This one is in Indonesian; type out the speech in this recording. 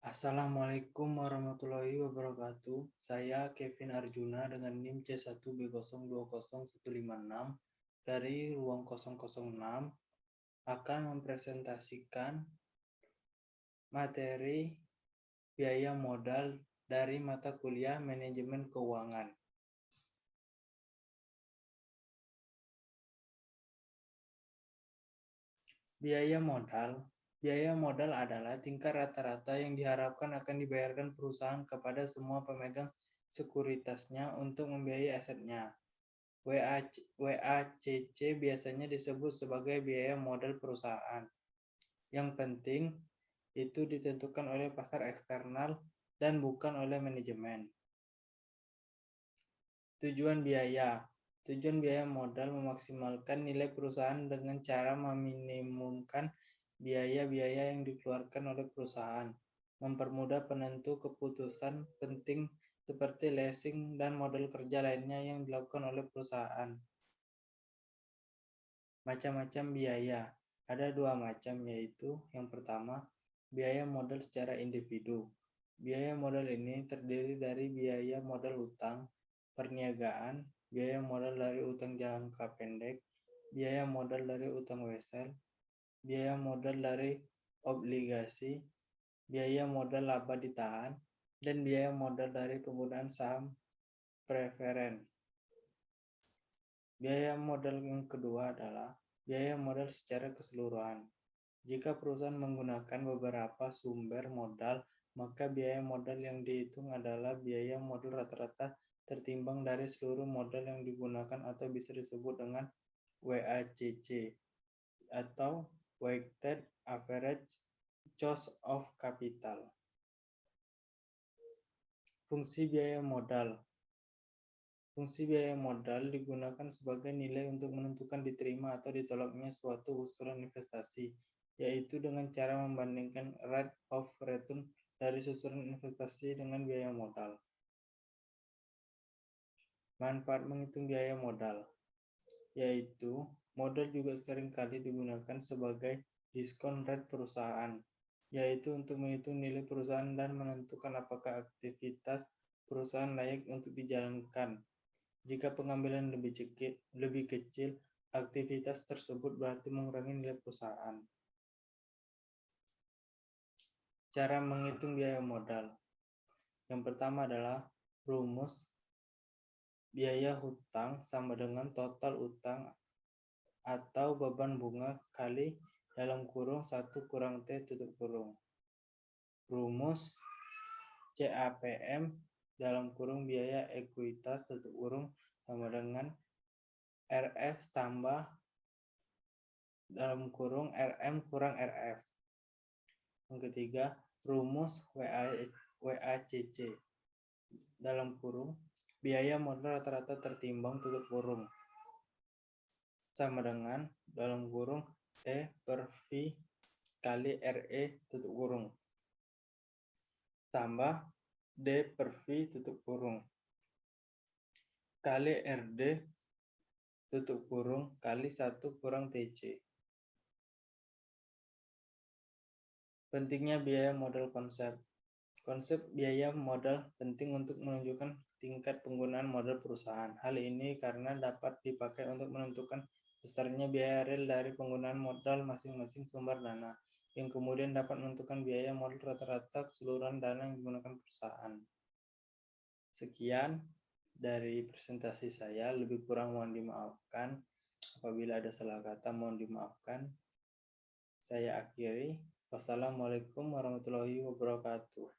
Assalamualaikum warahmatullahi wabarakatuh. Saya Kevin Arjuna dengan NIM C1B0201056 dari ruang 006 akan mempresentasikan materi biaya modal dari mata kuliah Manajemen Keuangan. Biaya modal adalah tingkat rata-rata yang diharapkan akan dibayarkan perusahaan kepada semua pemegang sekuritasnya untuk membiayai asetnya. WACC biasanya disebut sebagai biaya modal perusahaan. Yang penting, itu ditentukan oleh pasar eksternal dan bukan oleh manajemen. Tujuan biaya modal memaksimalkan nilai perusahaan dengan cara meminimumkan biaya-biaya yang dikeluarkan oleh perusahaan, mempermudah penentu keputusan penting seperti leasing dan model kerja lainnya yang dilakukan oleh perusahaan. Macam-macam biaya. Ada dua macam, yaitu yang pertama, biaya modal secara individu. Biaya modal ini terdiri dari biaya modal utang, perniagaan, biaya modal dari utang jangka pendek, biaya modal dari utang wesel, biaya modal dari obligasi, biaya modal laba ditahan, dan biaya modal dari penggunaan saham preferen. Biaya modal yang kedua adalah biaya modal secara keseluruhan. Jika perusahaan menggunakan beberapa sumber modal, maka biaya modal yang dihitung adalah biaya modal rata-rata tertimbang dari seluruh modal yang digunakan atau bisa disebut dengan WACC atau Weighted Average Cost of Capital. Fungsi biaya modal. Fungsi biaya modal digunakan sebagai nilai untuk menentukan diterima atau ditolaknya suatu usulan investasi, yaitu dengan cara membandingkan rate of return dari susunan investasi dengan biaya modal. Manfaat menghitung biaya modal, yaitu modal juga seringkali digunakan sebagai diskon rate perusahaan, yaitu untuk menghitung nilai perusahaan dan menentukan apakah aktivitas perusahaan layak untuk dijalankan. Jika pengambilan lebih kecil, aktivitas tersebut berarti mengurangi nilai perusahaan. Cara menghitung biaya modal. Yang pertama adalah rumus biaya hutang sama dengan total utang atau beban bunga kali dalam kurung 1 kurang T tutup kurung. Rumus CAPM dalam kurung biaya ekuitas tutup kurung sama dengan RF tambah dalam kurung RM kurang RF. Yang ketiga, rumus WACC dalam kurung biaya modal rata-rata tertimbang tutup kurung sama dengan dalam kurung T per V kali RE tutup kurung tambah D per V tutup kurung kali RD tutup kurung kali 1 kurang TC. Pentingnya biaya modal konsep. Konsep biaya modal penting untuk menunjukkan tingkat penggunaan modal perusahaan. Hal ini karena dapat dipakai untuk menentukan besarnya biaya real dari penggunaan modal masing-masing sumber dana, yang kemudian dapat menentukan biaya modal rata-rata keseluruhan dana yang digunakan perusahaan. Sekian dari presentasi saya, lebih kurang mohon dimaafkan. Apabila ada salah kata mohon dimaafkan. Saya akhiri. Wassalamualaikum warahmatullahi wabarakatuh.